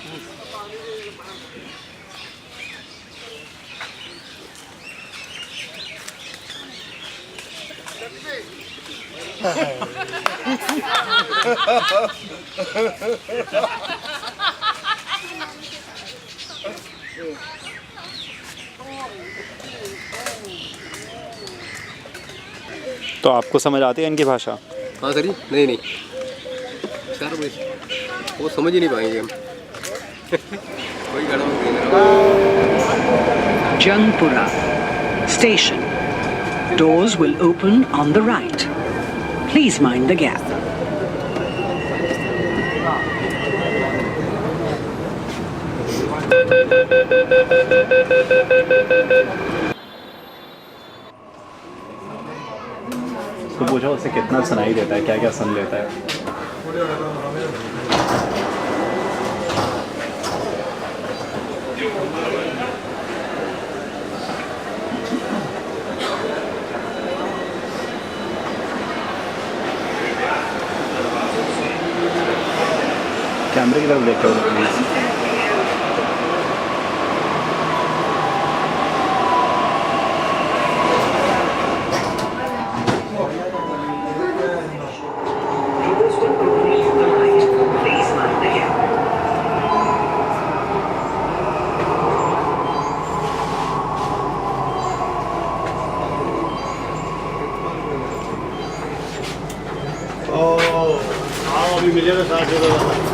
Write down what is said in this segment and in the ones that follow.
तो आपको समझ आती है इनकी भाषा? हाँ सर जी, नहीं 4 बजे वो समझ ही नहीं पाएंगे हम। कोई Jangpura Station. Doors will open on the right. Please mind the gap. तो पूछो उससे कितना सुनाई देता है, क्या क्या सुन लेता है। कैमरे की तरफ देखो प्लीज। अभी मिलेगा 60 रुपये।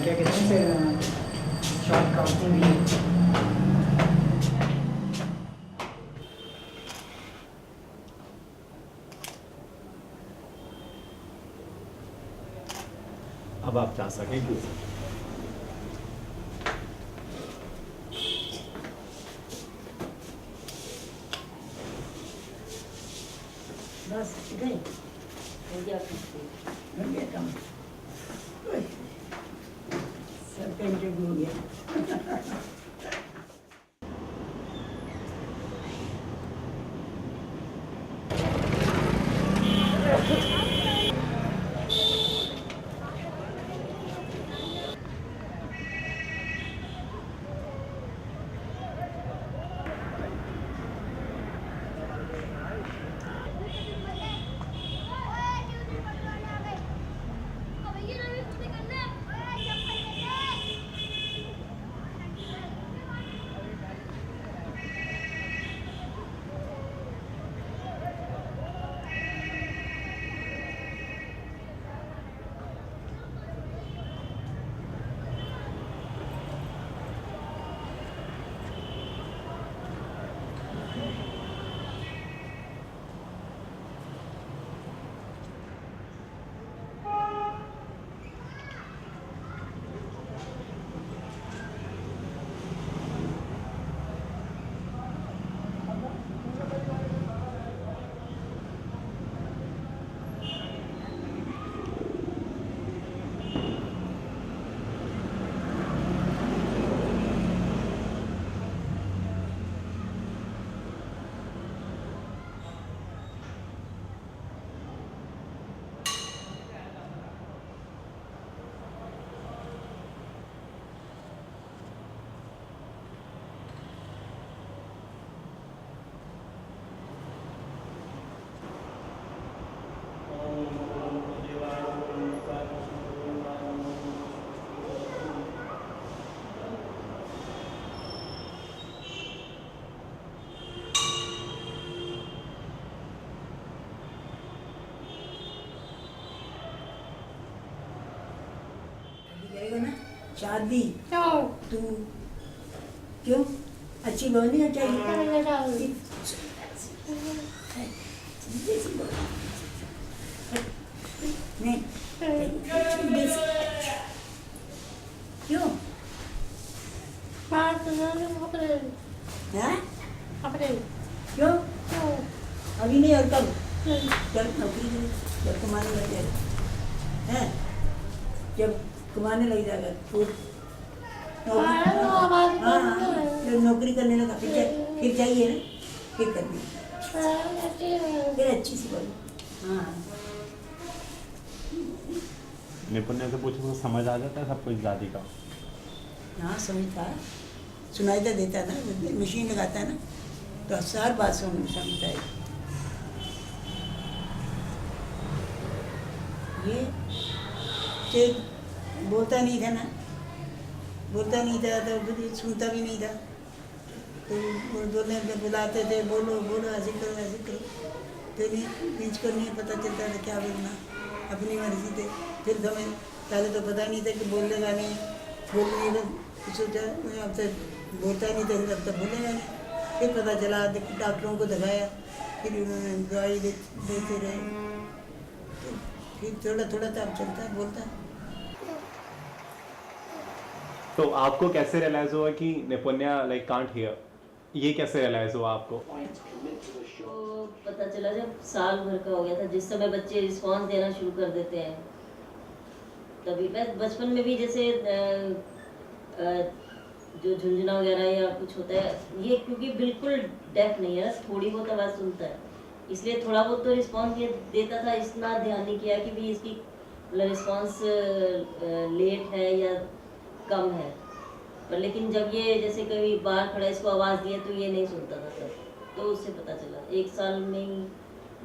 क्या कहते हैं शॉर्ट काउंटिंग भी। अब आप जा सकेंगे। बस इधर हो गया काम। सर का इंटरव्यू हो गया। शादी तू क्यों अच्छी बननी चाहिए। नहीं क्यों क्यों अभी नहीं और कब जब नौकरी जब कमाने लग जाएगा है जब कमाने लग जाएगा जब नौकरी करने लगा फिर चाहिए ना फिर करनी फिर अच्छी सी बोलो हाँ निपुण्य से पूछो तो समझ आ जाता है सब कुछ दादी का। हाँ समझता है, सुनाई तो देता है ना, मशीन लगाता है ना तो हर बात समझता है। ये बोलता नहीं था ना, बोलता नहीं था तो फिर सुनता भी नहीं था, तो बोलने बुलाते थे, बोलो बोलो ऐसे करो तो बीच को नहीं पता चलता था क्या बोलना, अपनी मर्जी थे। फिर तो हमें पहले तो पता नहीं था कि बोलेगा नहीं, बोलने का सोचा अब तक बोलता नहीं था, अब तक बोलेगा नहीं। फिर पता चला, डॉक्टरों को दिखाया, फिर उन्होंने दवाई देते रहे, तो फिर थोड़ा थोड़ा तो अब चलता है, बोलता है। तो आपको कैसे रियलाइज हुआ कि निपुण्य लाइक कांट हियर, ये कैसे रियलाइज हुआ आपको? तो पता चला जब साल भर का हो गया था, जिस समय बच्चे रिस्पॉन्स देना शुरू कर देते हैं, तभी बचपन में भी जैसे जो झुंझुना वगैरह या कुछ होता है, ये क्योंकि बिल्कुल डेफ नहीं है, थोड़ी बहुत आवाज़ सुनता है, इसलिए थोड़ा बहुत तो रिस्पॉन्स देता था। इतना ध्यान नहीं किया कि भी इसकी रिस्पॉन्स लेट है या कम है, पर लेकिन जब ये जैसे कभी बाहर खड़ा इसको आवाज़ दी है तो ये नहीं सुनता था तब, तो उससे पता चला 1 साल में ही,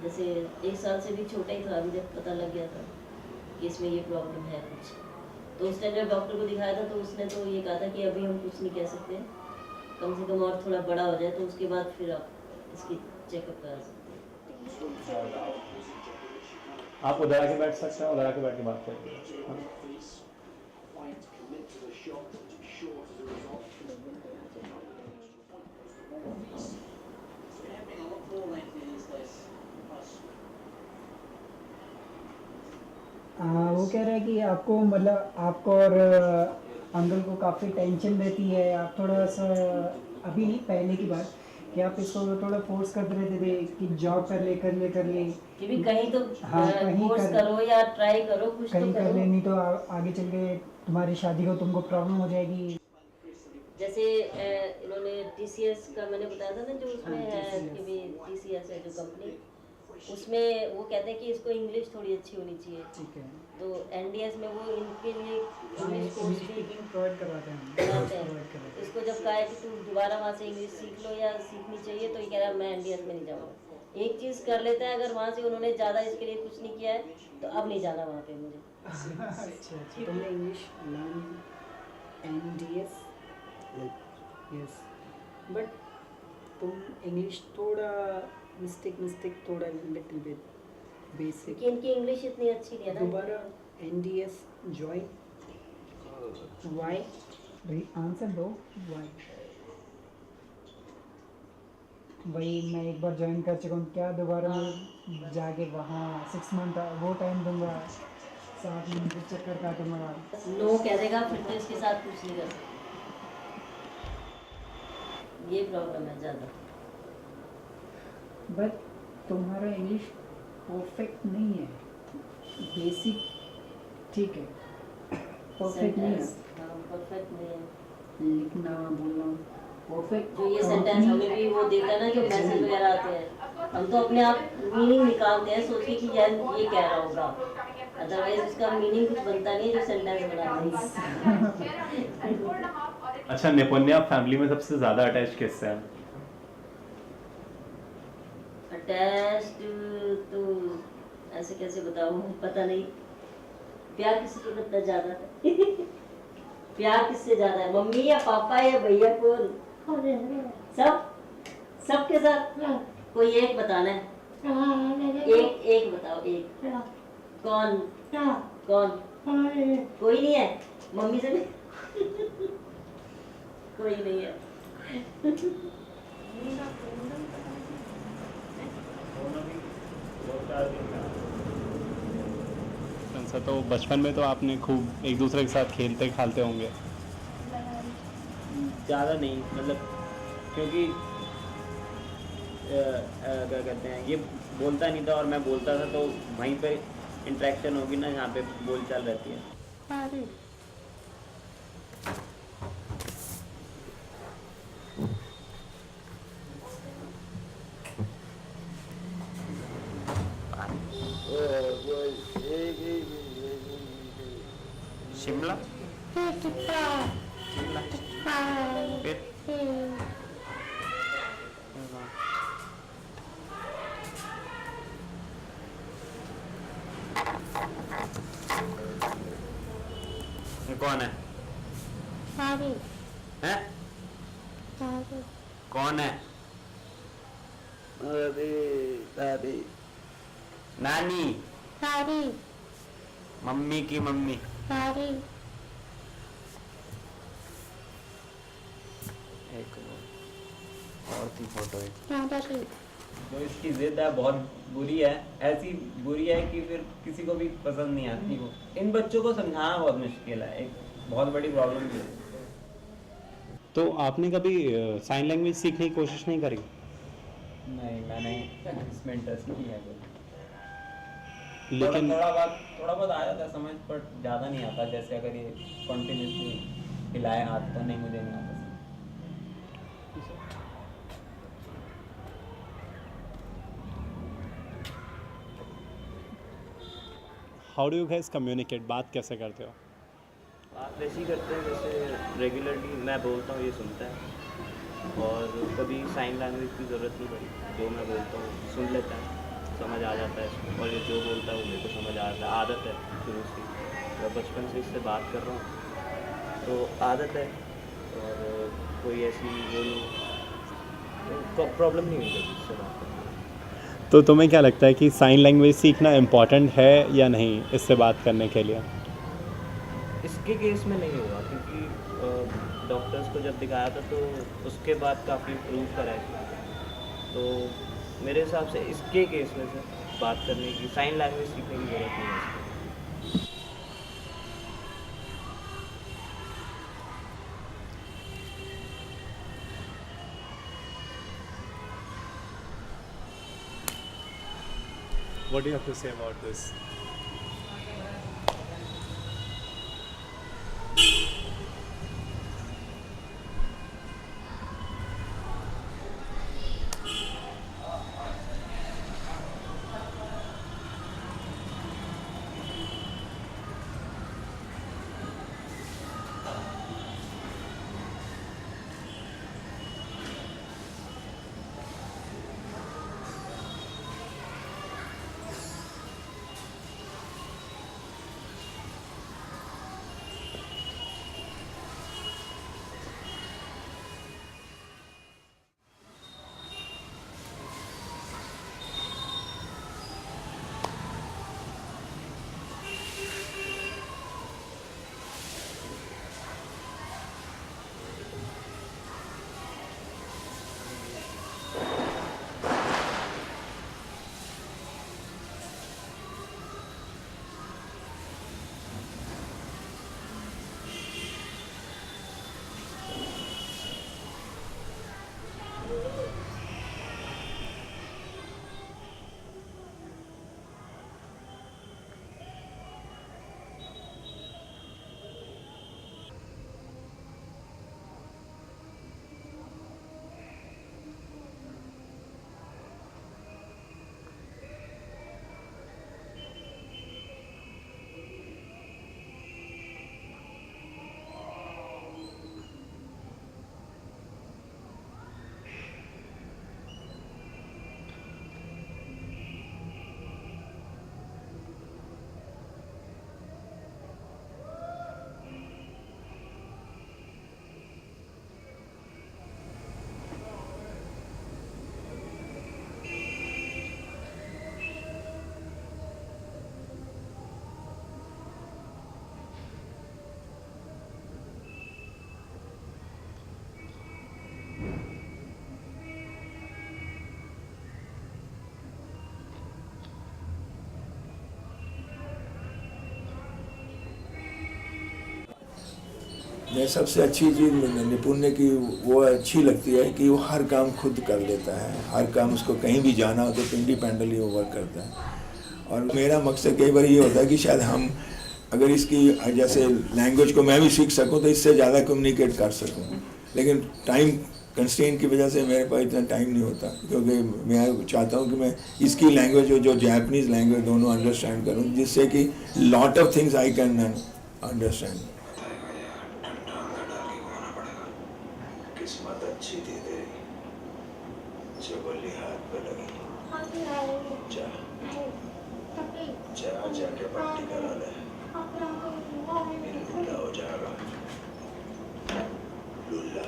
जैसे 1 साल से भी छोटा ही था जब पता लग गया था कि इसमें ये प्रॉब्लम है कुछ। तो उस टाइम जब डॉक्टर को दिखाया था तो उसने तो ये कहा था कि अभी हम कुछ नहीं कह सकते, कम से कम और थोड़ा बड़ा हो जाए तो उसके बाद फिर आप इसकी चेकअप करा सकते हैं। आप उधर आके बैठ सकते हैं, उधर आके बैठ के बात करेंगे। वो कह रहा है कि आपको मतलब आपको और अंकल को काफ़ी टेंशन रहती है, आप थोड़ा सा अभी नहीं पहले की बात कि आप इसको थोड़ा फोर्स करते रहते थे कि जॉब कर ले कि भी कहीं तो हाँ, कहीं कोर्स करो या ट्राई करो, कुछ कहीं तो कर ले, करो। नहीं तो आगे चल के तुम्हारी शादी को तुमको प्रॉब्लम हो जाएगी। जैसे इन्होंने TCS का मैंने बताया था ना, जो उसमें है कि भी TCS है जो कंपनी, उसमें वो कहते हैं कि इसको इंग्लिश थोड़ी अच्छी होनी चाहिए, ठीक है, तो NDS में वो इनके लिए इंग्लिश कोर्स भी प्रोवाइड करवाते हैं कराते हैं। इसको जब कहा है कि तुम दोबारा वहाँ से इंग्लिश सीख लो या सीखनी चाहिए, तो ये कह रहा है मैं NDS में नहीं जाऊँगा। एक चीज़ कर लेता है, अगर वहाँ से उन्होंने ज़्यादा इसके लिए कुछ नहीं किया है तो अब नहीं जाना वहाँ पे मुझे। अच्छा, तुमने English learn NDS, yes, but तुम इंग्लिश थोड़ा मिस्टेक थोड़ा लिटिल बिट बेसिक, कि इनकी इंग्लिश इतनी अच्छी नहीं है ना। दोबारा NDS ज्वाइन, वाई आंसर दो, वाई? वही मैं एक बार ज्वाइन कर चुका हूँ, क्या दोबारा मैं जाके वहाँ 6 मंथ वो टाइम दूंगा, 7 मंथ के चक्कर काटूंगा। नो कह देगा फिर तो इसके साथ कुछ नहीं कर सकते, ये प्रॉब्लम है ज़्यादा। बट तुम्हारा इंग्लिश परफेक्ट नहीं है, बेसिक ठीक है, परफेक्ट नहीं है, परफेक्ट नहीं है, लिखना बोलना परफेक्ट। जो ये सेंटेंस हमें भी वो देता है ना, जो मैसेज वगैरह आते हैं, हम तो अपने आप मीनिंग निकालते हैं सोच के कि यार ये कह रहा होगा, अदरवाइज उसका मीनिंग कुछ बनता नहीं है जो सेंटेंस बनाते हैं। अच्छा निपुण्य, फैमिली में सबसे ज़्यादा अटैच किससे हैं? अटैच्ड तो ऐसे कैसे बताऊँ, पता नहीं। प्यार किसी को कितना ज़्यादा है? प्यार किससे ज़्यादा है, मम्मी या पापा या भैया? कौन? सबके साथ कोई एक बताना है, एक बताओ, एक। कौन? कोई नहीं है, मम्मी से भी कोई नहीं है। अच्छा, तो बचपन में तो आपने खूब एक दूसरे के साथ खेलते खालते होंगे? ज़्यादा नहीं, मतलब क्योंकि क्या कहते हैं, ये बोलता नहीं था और मैं बोलता था, तो वहीं पे इंटरेक्शन होगी ना जहाँ पे बोलचाल रहती है। शिमला शिमला फिर ये कौन है? हैं? कौन है? अरे दादी नानी मम्मी की मम्मी एक और थी फोटो है जो इसकी जिद है बहुत बुरी है, ऐसी बुरी है कि फिर किसी को भी पसंद नहीं आती वो। इन बच्चों को समझाना बहुत मुश्किल है, एक बहुत बड़ी प्रॉब्लम भी है। तो आपने कभी साइन लैंग्वेज सीखने की कोशिश नहीं करी? नहीं, मैंने इसमें इंटरेस्ट नहीं है कोई। लेकिन थोड़ा बहुत आ जाता है समझ, पर ज़्यादा नहीं आता। जैसे अगर ये कंटिन्यूसली हिलाए हाथ तो नहीं, मुझे नहीं आता। How do you guys communicate, बात कैसे करते हो? बात वैसे ही करते हैं जैसे रेगुलरली मैं बोलता हूँ ये सुनता है, और कभी साइन लैंग्वेज की ज़रूरत नहीं पड़ी। जो मैं बोलता हूँ सुन लेता है, समझ आ जाता है इसको, और ये जो बोलता है वो मेरे को समझ आ जाता है। आदत है शुरू से, मैं बचपन से इससे बात कर रहा हूँ तो आदत है, और कोई ऐसी वो नहीं, तो प्रॉब्लम नहीं हुई इससे बात करने। तो तुम्हें क्या लगता है कि साइन लैंग्वेज सीखना इम्पॉर्टेंट है या नहीं इससे बात करने के लिए? इसके केस में नहीं होगा, क्योंकि डॉक्टर्स को जब दिखाया था तो उसके बाद काफ़ी इम्प्रूव करा है। तो मेरे हिसाब से इसके केस में से बात करने की, साइन लैंग्वेज सीखने की ज़रूरत नहीं है। What do you have to say about this? मैं सबसे अच्छी चीज़ निपुण की वो अच्छी लगती है कि वो हर काम खुद कर लेता है। हर काम उसको कहीं भी जाना हो तो इंडिपेंडेंटली वो वर्क करता है। और मेरा मकसद कई बार ये होता है कि शायद हम अगर इसकी जैसे लैंग्वेज को मैं भी सीख सकूं तो इससे ज़्यादा कम्युनिकेट कर सकूं, लेकिन टाइम कंस्ट्रेंट की वजह से मेरे पास इतना टाइम नहीं होता, क्योंकि मैं चाहता हूं कि मैं इसकी लैंग्वेज और जो जापानीज़ लैंग्वेज दोनों अंडरस्टैंड करूं, जिससे कि lot of things I can understand. किस्मत अच्छी थी तेरी, चबली हाथ पे लगी। जा जाके पट्टी करा ले, लुल्ला हो जाएगा लुल्ला।